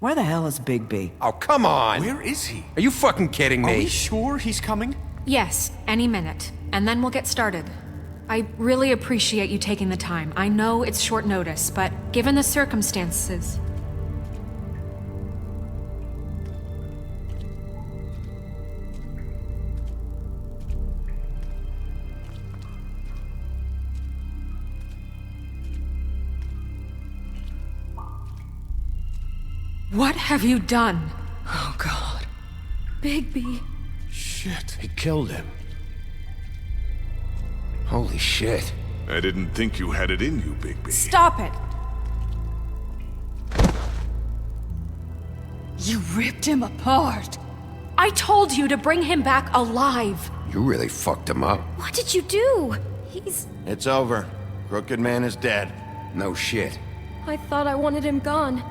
Where the hell is Bigby? Oh, come on! Where is he? Are you fucking kidding me? Are we sure he's coming? Yes, any minute. And then we'll get started. I really appreciate you taking the time. I know it's short notice, but given the circumstances... What have you done? Oh, God. Bigby. Shit. He killed him. Holy shit. I didn't think you had it in you, Bigby. Stop it! You ripped him apart. I told you to bring him back alive. You really fucked him up. What did you do? It's over. Crooked Man is dead. No shit. I thought I wanted him gone.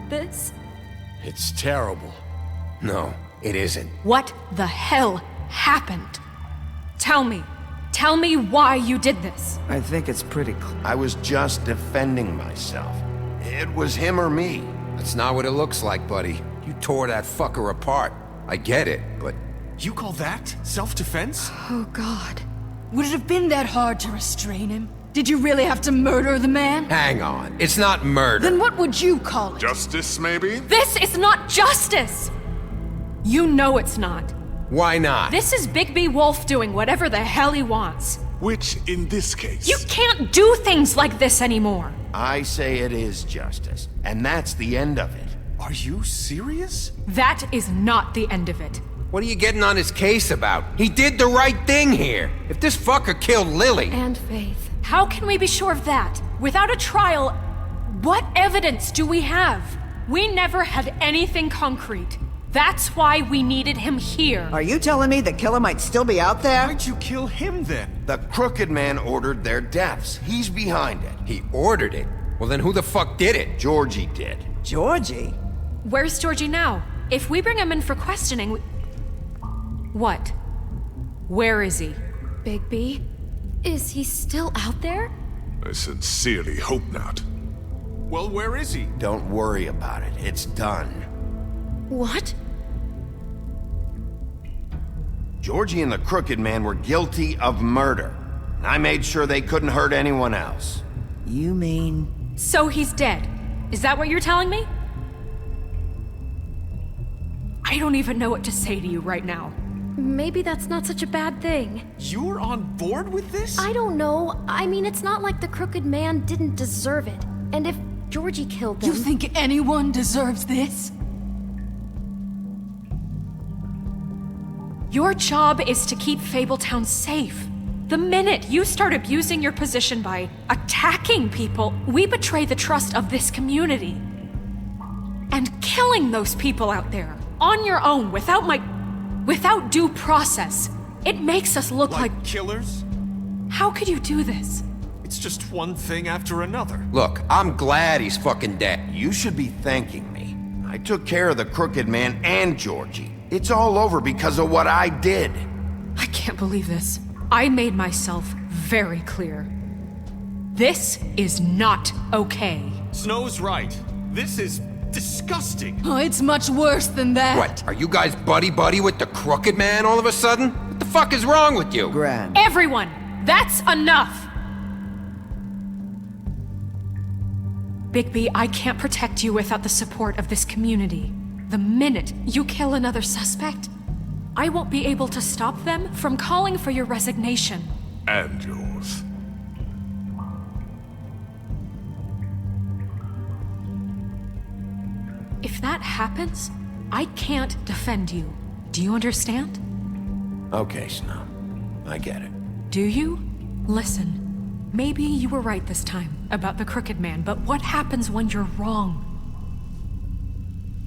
This? It's terrible. No, it isn't. What the hell happened? Tell me. Tell me why you did this. I think it's pretty clear. I was just defending myself. It was him or me. That's not what it looks like, buddy. You tore that fucker apart. I get it, but... You call that self-defense? Oh, God. Would it have been that hard to restrain him? Did you really have to murder the man? Hang on. It's not murder. Then what would you call it? Justice, maybe? This is not justice! You know it's not. Why not? This is Bigby Wolf doing whatever the hell he wants. Which, in this case... You can't do things like this anymore. I say it is justice, and that's the end of it. Are you serious? That is not the end of it. What are you getting on his case about? He did the right thing here. If this fucker killed Lily... And Faith. How can we be sure of that? Without a trial, what evidence do we have? We never had anything concrete. That's why we needed him here. Are you telling me the killer might still be out there? Why'd you kill him then? The Crooked Man ordered their deaths. He's behind it. He ordered it. Well, then who the fuck did it? Georgie did. Georgie? Where's Georgie now? If we bring him in for questioning, What? Where is he? Bigby? Is he still out there? I sincerely hope not. Well, where is he? Don't worry about it. It's done. What? Georgie and the Crooked Man were guilty of murder. And I made sure they couldn't hurt anyone else. You mean... So he's dead. Is that what you're telling me? I don't even know what to say to you right now. Maybe that's not such a bad thing. You're on board with this? I don't know. I mean, it's not like the Crooked Man didn't deserve it. And if Georgie killed them... You think anyone deserves this? Your job is to keep Fabletown safe. The minute you start abusing your position by attacking people, we betray the trust of this community. And killing those people out there, on your own, without due process, it makes us look like... killers? How could you do this? It's just one thing after another. Look, I'm glad he's fucking dead. You should be thanking me. I took care of the Crooked Man and Georgie. It's all over because of what I did. I can't believe this. I made myself very clear. This is not okay. Snow's right. This is disgusting. Oh, it's much worse than that. What, are you guys buddy-buddy with the Crooked Man all of a sudden? What the fuck is wrong with you? Grand. Everyone, that's enough! Bigby, I can't protect you without the support of this community. The minute you kill another suspect, I won't be able to stop them from calling for your resignation. And yours. If that happens, I can't defend you. Do you understand? Okay, Snow. I get it. Do you? Listen, maybe you were right this time about the Crooked Man, but what happens when you're wrong?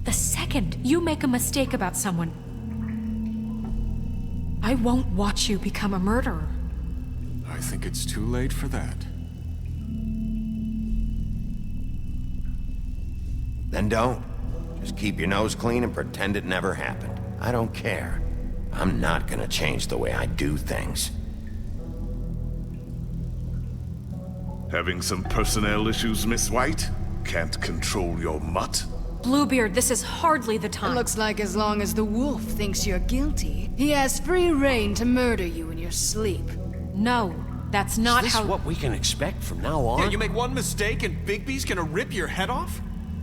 The second you make a mistake about someone, I won't watch you become a murderer. I think it's too late for that. Then don't. Just keep your nose clean and pretend it never happened. I don't care. I'm not gonna change the way I do things. Having some personnel issues, Miss White? Can't control your mutt? Bluebeard, this is hardly the It time. looks like as long as the wolf thinks you're guilty, he has free reign to murder you in your sleep. No, that's not Is this how... what we can expect from now on? Yeah, you make one mistake and Bigby's gonna rip your head off?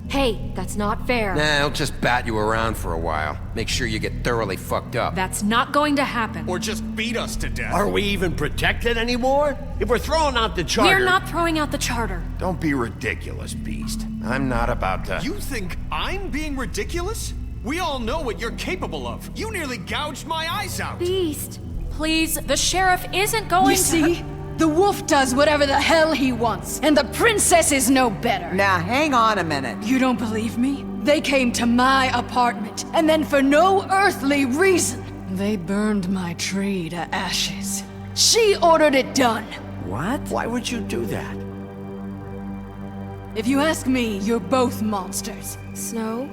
Hey, that's not fair. Nah, he'll just bat you around for a while. Make sure you get thoroughly fucked up. That's not going to happen. Or just beat us to death? Are we even protected anymore? If we're throwing out the charter... We're not throwing out the charter. Don't be ridiculous, Beast. I'm not about to... You think I'm being ridiculous? We all know what you're capable of. You nearly gouged my eyes out. Beast, please, the sheriff isn't going You see? The wolf does whatever the hell he wants, and the princess is no better. Now, hang on a minute. You don't believe me? They came to my apartment, and then for no earthly reason, they burned my tree to ashes. She ordered it done. What? Why would you do that? If you ask me, you're both monsters. Snow,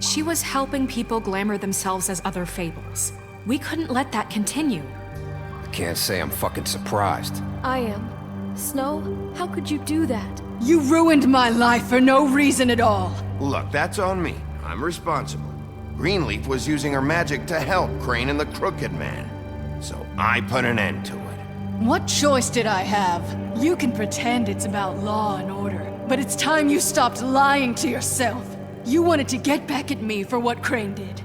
she was helping people glamour themselves as other fables. We couldn't let that continue. Can't say I'm fucking surprised. I am. Snow, how could you do that? You ruined my life for no reason at all. Look, that's on me. I'm responsible. Greenleaf was using her magic to help Crane and the Crooked Man. So I put an end to it. What choice did I have? You can pretend it's about law and order, but it's time you stopped lying to yourself. You wanted to get back at me for what Crane did.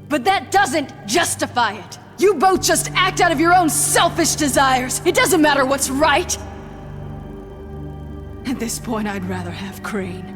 But that doesn't justify it. You both just act out of your own selfish desires. It doesn't matter what's right. At this point, I'd rather have Crane.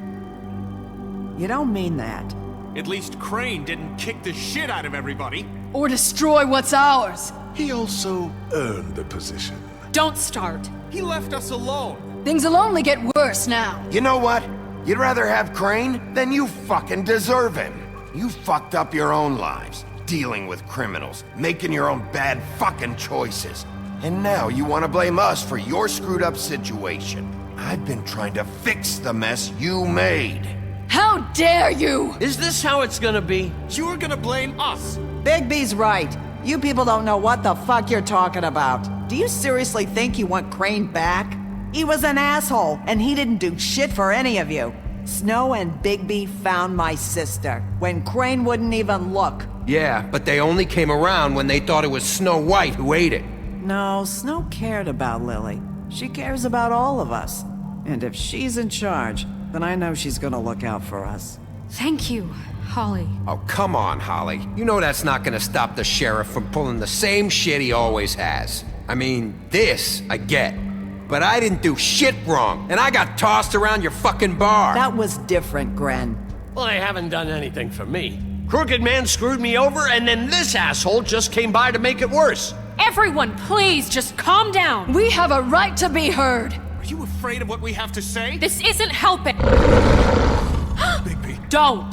You don't mean that. At least Crane didn't kick the shit out of everybody. Or destroy what's ours. He also earned the position. Don't start. He left us alone. Things will only get worse now. You know what? You'd rather have Crane? Then you fucking deserve him. You fucked up your own lives, dealing with criminals, making your own bad fucking choices. And now you want to blame us for your screwed up situation. I've been trying to fix the mess you made. How dare you! Is this how it's gonna be? You're gonna blame us. Bigby's right. You people don't know what the fuck you're talking about. Do you seriously think you want Crane back? He was an asshole, and he didn't do shit for any of you. Snow and Bigby found my sister, when Crane wouldn't even look. Yeah, but they only came around when they thought it was Snow White who ate it. No, Snow cared about Lily. She cares about all of us. And if she's in charge, then I know she's gonna look out for us. Thank you, Holly. Oh, come on, Holly. You know that's not gonna stop the sheriff from pulling the same shit he always has. I mean, this, I get. But I didn't do shit wrong, and I got tossed around your fucking bar. That was different, Gren. Well, they haven't done anything for me. Crooked Man screwed me over, and then this asshole just came by to make it worse. Everyone, please, just calm down. We have a right to be heard. Are you afraid of what we have to say? This isn't helping. Bigby. Don't.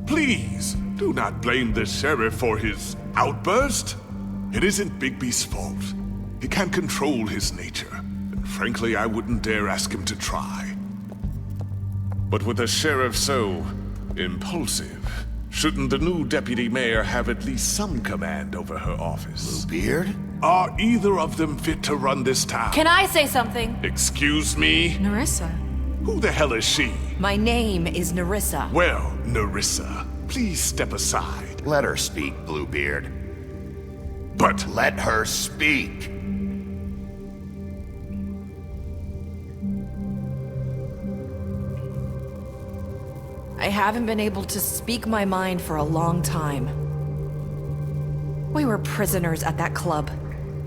Please, do not blame the sheriff for his outburst. It isn't Bigby's fault. He can't control his nature, and frankly, I wouldn't dare ask him to try. But with a sheriff so impulsive, shouldn't the new deputy mayor have at least some command over her office? Beard? Are either of them fit to run this town? Can I say something? Excuse me? Narissa. Who the hell is she? My name is Narissa. Well, Narissa, please step aside. Let her speak, Bluebeard. But Let her speak. I haven't been able to speak my mind for a long time. We were prisoners at that club.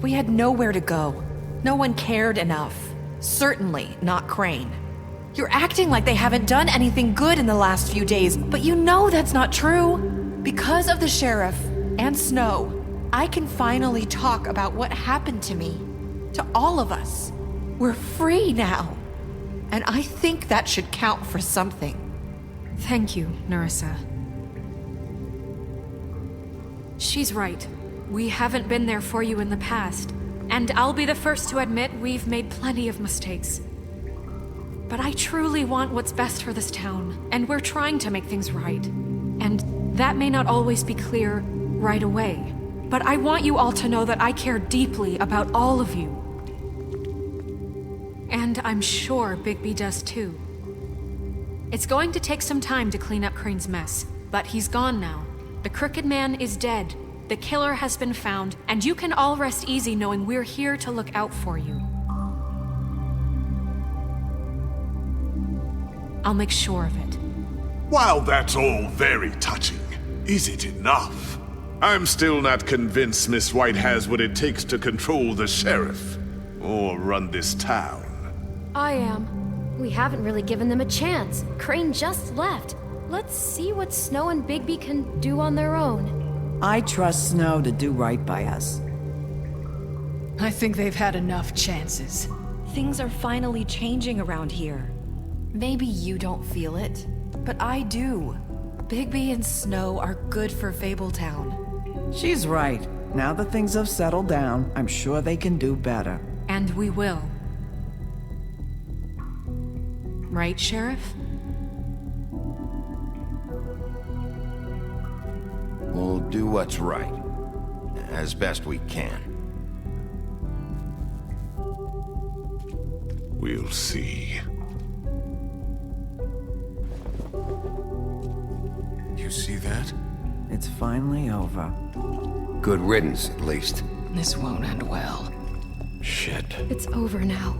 We had nowhere to go. No one cared enough. Certainly not Crane. You're acting like they haven't done anything good in the last few days, but you know that's not true. Because of the sheriff and Snow, I can finally talk about what happened to me. To all of us. We're free now. And I think that should count for something. Thank you, Narissa. She's right. We haven't been there for you in the past. And I'll be the first to admit we've made plenty of mistakes. But I truly want what's best for this town, and we're trying to make things right. And that may not always be clear right away. But I want you all to know that I care deeply about all of you. And I'm sure Bigby does too. It's going to take some time to clean up Crane's mess, but he's gone now. The Crooked Man is dead, the killer has been found, and you can all rest easy knowing we're here to look out for you. I'll make sure of it. While that's all very touching, is it enough? I'm still not convinced Miss White has what it takes to control the sheriff, or run this town. I am. We haven't really given them a chance. Crane just left. Let's see what Snow and Bigby can do on their own. I trust Snow to do right by us. I think they've had enough chances. Things are finally changing around here. Maybe you don't feel it, but I do. Bigby and Snow are good for Fabletown. She's right. Now that things have settled down, I'm sure they can do better. And we will. Right, Sheriff? We'll do what's right, as best we can. We'll see. You see that? It's finally over. Good riddance, at least. This won't end well. Shit. It's over now.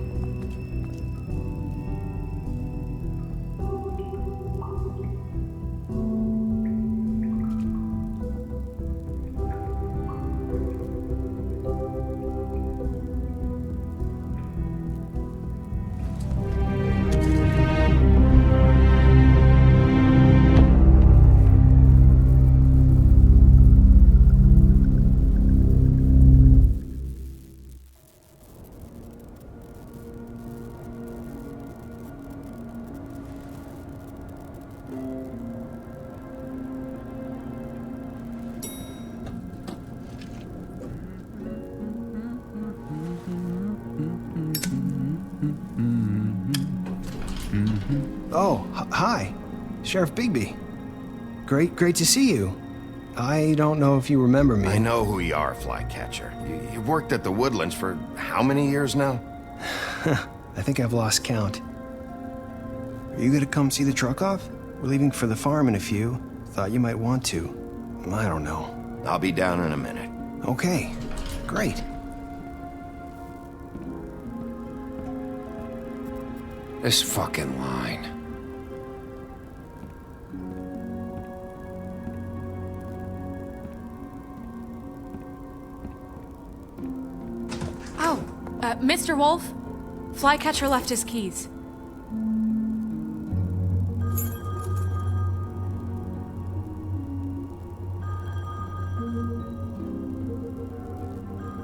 Oh, hi. Sheriff Bigby. Great to see you. I don't know if you remember me. I know who you are, Flycatcher. You've worked at the Woodlands for how many years now? I think I've lost count. Are you gonna come see the truck off? We're leaving for the farm in a few. Thought you might want to. I don't know. I'll be down in a minute. Okay, great. This fucking line. Oh, Mr. Wolf? Flycatcher left his keys.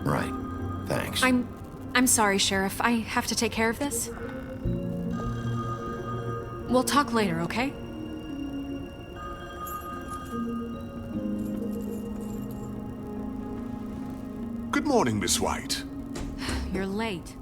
Right. Thanks. I'm sorry, Sheriff. I have to take care of this. We'll talk later, okay? Good morning, Miss White. You're late.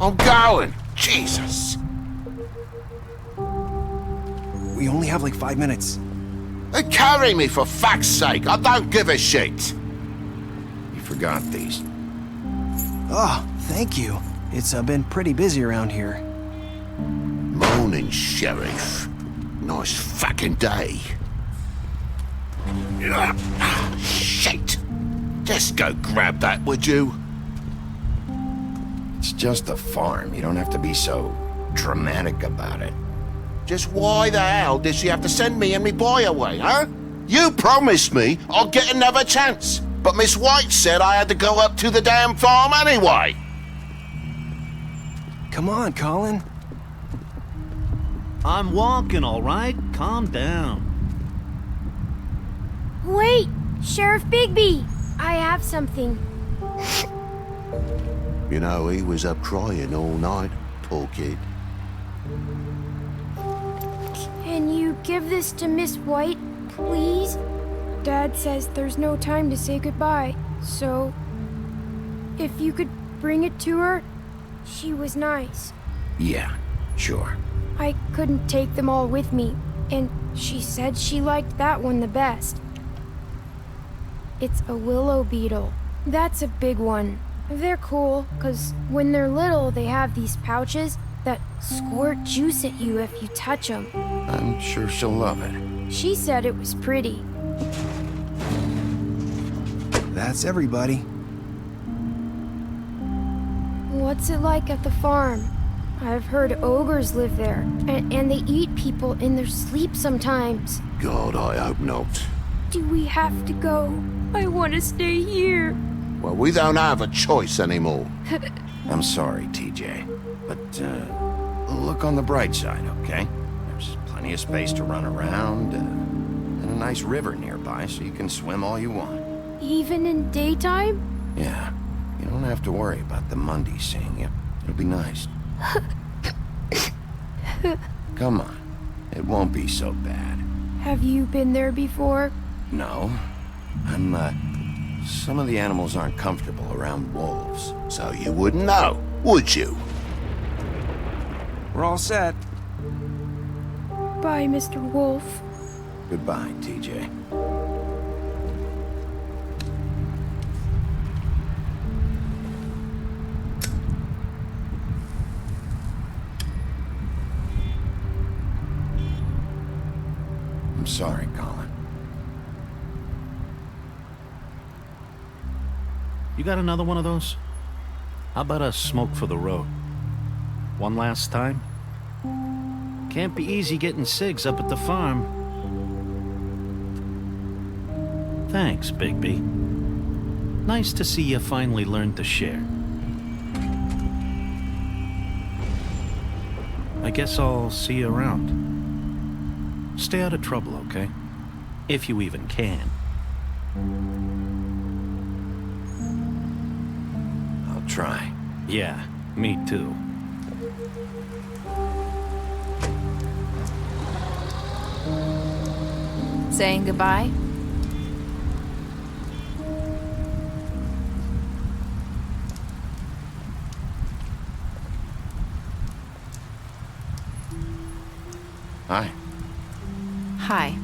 I'm going! Jesus! We only have like 5 minutes. Carry me, for fuck's sake! I don't give a shit! You forgot these. Oh, thank you. It's been pretty busy around here. Morning, Sheriff. Nice fucking day. Shit! Just go grab that, would you? It's just a farm. You don't have to be so dramatic about it. Just why the hell did she have to send me and me boy away, huh? You promised me I'll get another chance, but Miss White said I had to go up to the damn farm anyway. Come on, Colin. I'm walking, all right? Calm down. Wait! Sheriff Bigby! I have something. You know, he was up crying all night, poor kid. Can you give this to Miss White, please? Dad says there's no time to say goodbye, so... if you could bring it to her, she was nice. Yeah, sure. I couldn't take them all with me, and she said she liked that one the best. It's a willow beetle. That's a big one. They're cool, 'cause when they're little, they have these pouches that squirt juice at you if you touch them. I'm sure she'll love it. She said it was pretty. That's everybody. What's it like at the farm? I've heard ogres live there, and they eat people in their sleep sometimes. God, I hope not. Do we have to go? I want to stay here. Well, we don't have a choice anymore. I'm sorry, TJ. But, look on the bright side, okay? There's plenty of space to run around, and a nice river nearby so you can swim all you want. Even in daytime? Yeah. You don't have to worry about the Mundies seeing you. It'll be nice. Come on. It won't be so bad. Have you been there before? No. Some of the animals aren't comfortable around wolves. So you wouldn't know, would you? We're all set. Bye, Mr. Wolf. Goodbye, TJ. I'm sorry, Colin. You got another one of those? How about a smoke for the road? One last time? Can't be easy getting cigs up at the farm. Thanks, Bigby. Nice to see you finally learned to share. I guess I'll see you around. Stay out of trouble, okay? If you even can. I'll try. Yeah, me too. Saying goodbye? Hi. Hi.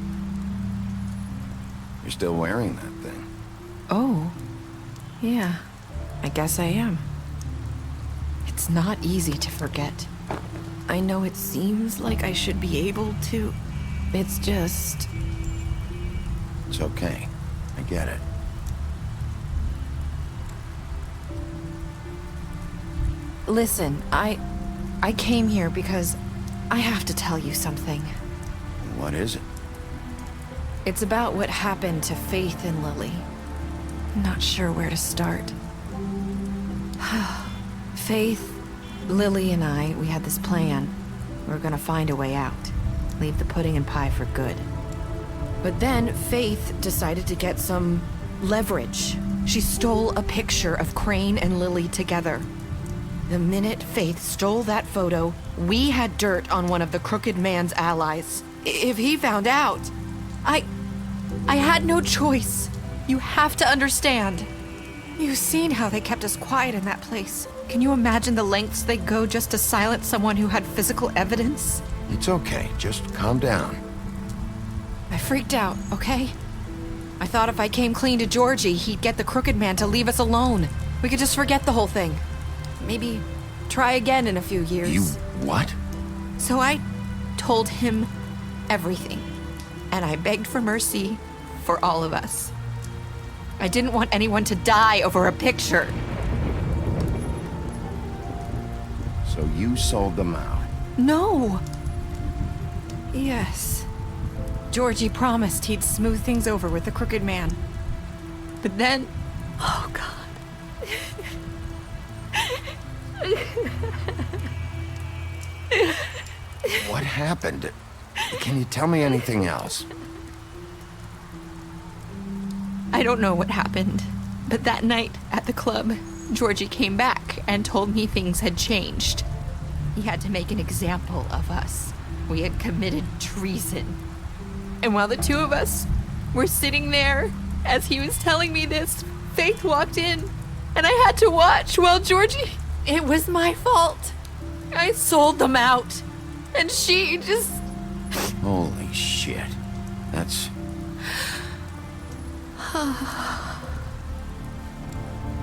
You're still wearing that thing. Oh. Yeah. I guess I am. It's not easy to forget. I know it seems like I should be able to. It's just... It's okay. I get it. Listen, I came here because I have to tell you something. What is it? It's about what happened to Faith and Lily. I'm not sure where to start. Faith, Lily, and I, we had this plan. We were gonna find a way out. Leave the pudding and pie for good. But then Faith decided to get some leverage. She stole a picture of Crane and Lily together. The minute Faith stole that photo, we had dirt on one of the crooked man's allies. If he found out, I had no choice. You have to understand. You've seen how they kept us quiet in that place. Can you imagine the lengths they'd go just to silence someone who had physical evidence? It's okay. Just calm down. I freaked out, okay? I thought if I came clean to Georgie, he'd get the crooked man to leave us alone. We could just forget the whole thing. Maybe try again in a few years. You what? So I told him everything. And I begged for mercy for all of us. I didn't want anyone to die over a picture. So you sold them out? No. Yes. Georgie promised he'd smooth things over with the crooked man. But then... Oh, God. What happened? Can you tell me anything else? I don't know what happened, but that night at the club, Georgie came back and told me things had changed. He had to make an example of us. We had committed treason. And while the two of us were sitting there, as he was telling me this, Faith walked in, and I had to watch while Georgie... It was my fault. I sold them out, and she just... Holy shit. That's...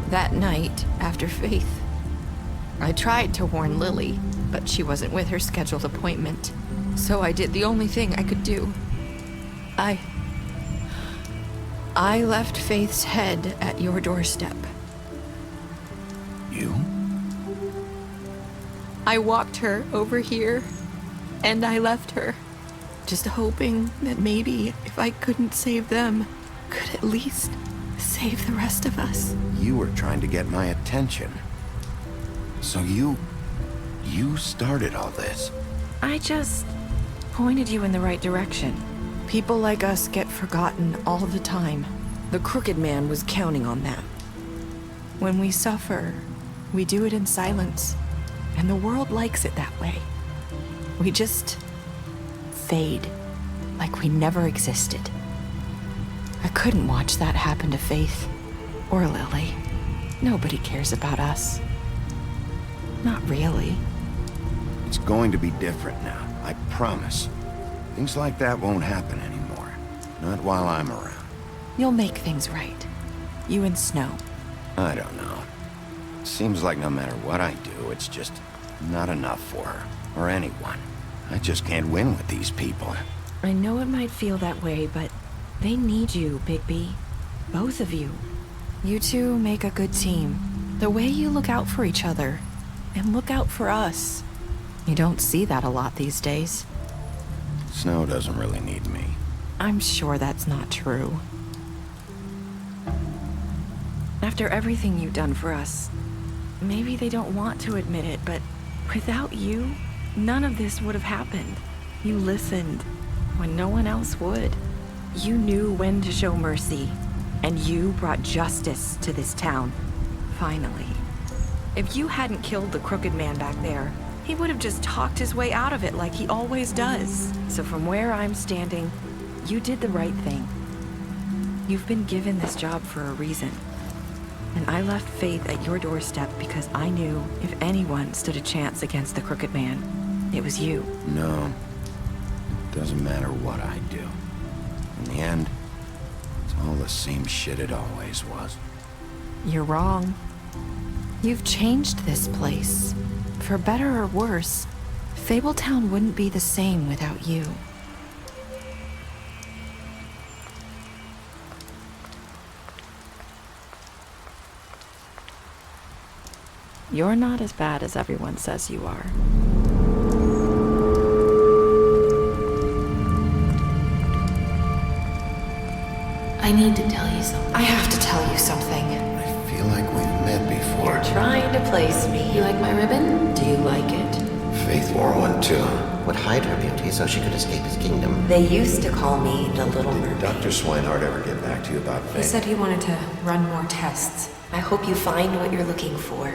That night, after Faith, I tried to warn Lily, but she wasn't with her scheduled appointment. So I did the only thing I could do. I left Faith's head at your doorstep. You? I walked her over here, and I left her, just hoping that maybe if I couldn't save them, could at least save the rest of us. You were trying to get my attention. So you started all this. I just pointed you in the right direction. People like us get forgotten all the time. The Crooked Man was counting on that. When we suffer, we do it in silence, and the world likes it that way. We just fade, like we never existed. I couldn't watch that happen to Faith, or Lily. Nobody cares about us. Not really. It's going to be different now, I promise. Things like that won't happen anymore. Not while I'm around. You'll make things right. You and Snow. I don't know. Seems like no matter what I do, it's just not enough for her, or anyone. I just can't win with these people. I know it might feel that way, but they need you, Bigby. Both of you. You two make a good team. The way you look out for each other, and look out for us. You don't see that a lot these days. Snow doesn't really need me. I'm sure that's not true. After everything you've done for us, maybe they don't want to admit it, but without you, none of this would have happened. You listened when no one else would. You knew when to show mercy, and you brought justice to this town. Finally. If you hadn't killed the Crooked Man back there, he would have just talked his way out of it like he always does. So from where I'm standing, you did the right thing. You've been given this job for a reason. And I left Faith at your doorstep because I knew if anyone stood a chance against the Crooked Man, it was you. No. Doesn't matter what I do. In the end, it's all the same shit it always was. You're wrong. You've changed this place. For better or worse, Fabletown wouldn't be the same without you. You're not as bad as everyone says you are. I need to tell you something. I have to tell you something. I feel like we've met before. You're trying to place me. You like my ribbon? Do you like it? Faith wore one too. Would hide her beauty so she could escape his kingdom. They used to call me the Little Did Dr. Swinehart ever get back to you about Faith? He said he wanted to run more tests. I hope you find what you're looking for.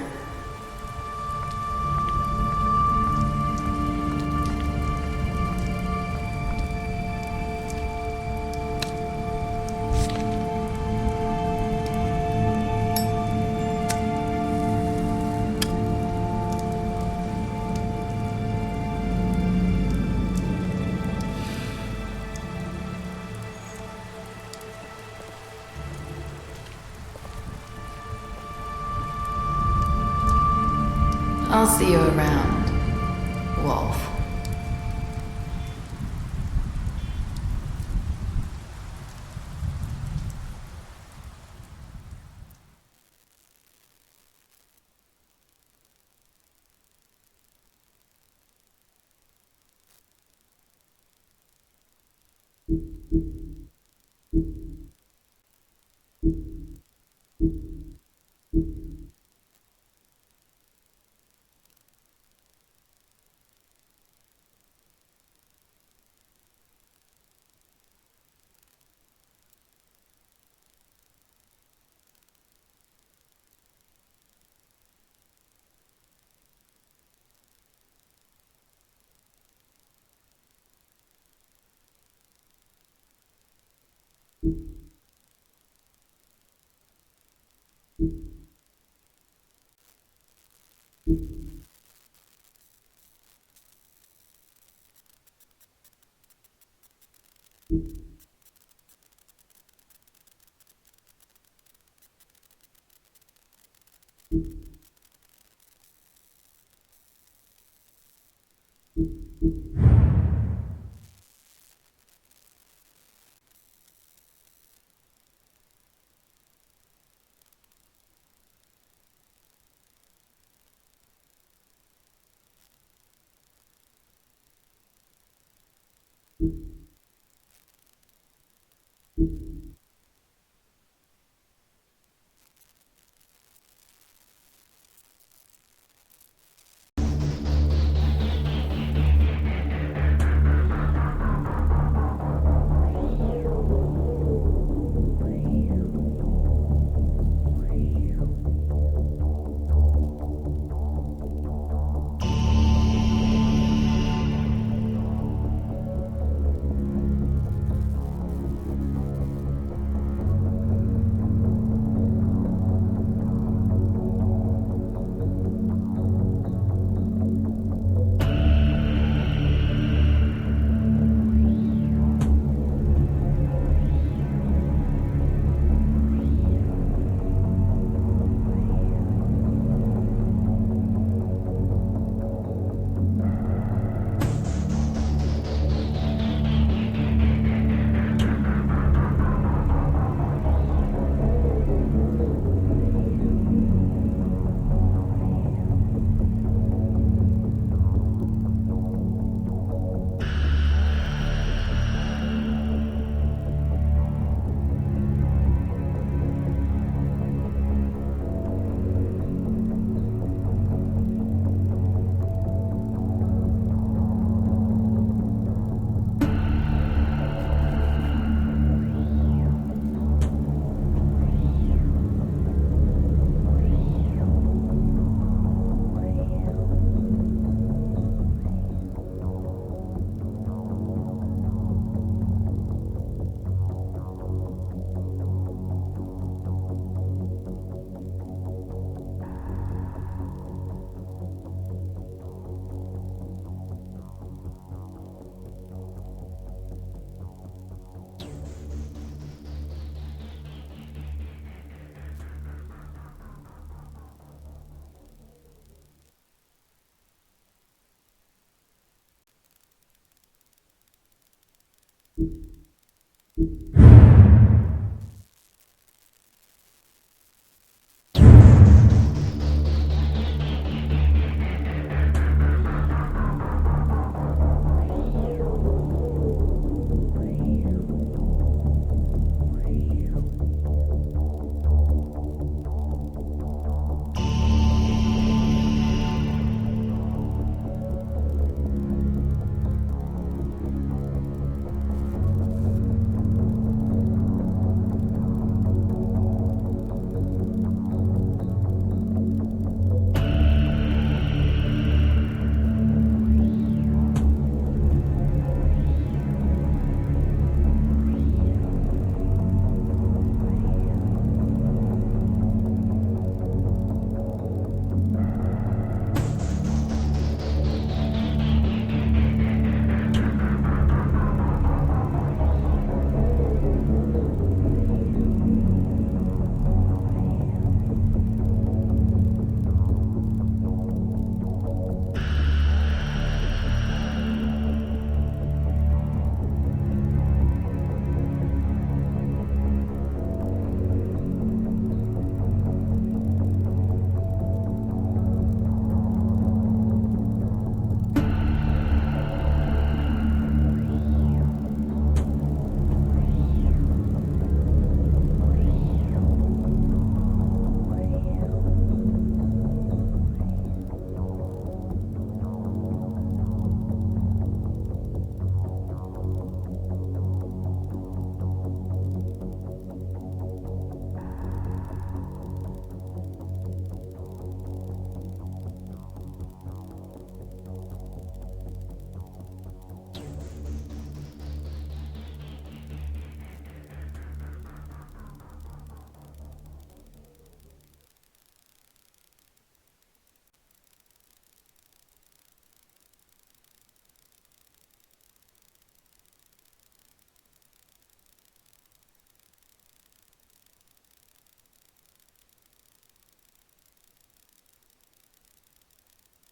I'll see you around, Wolf.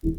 you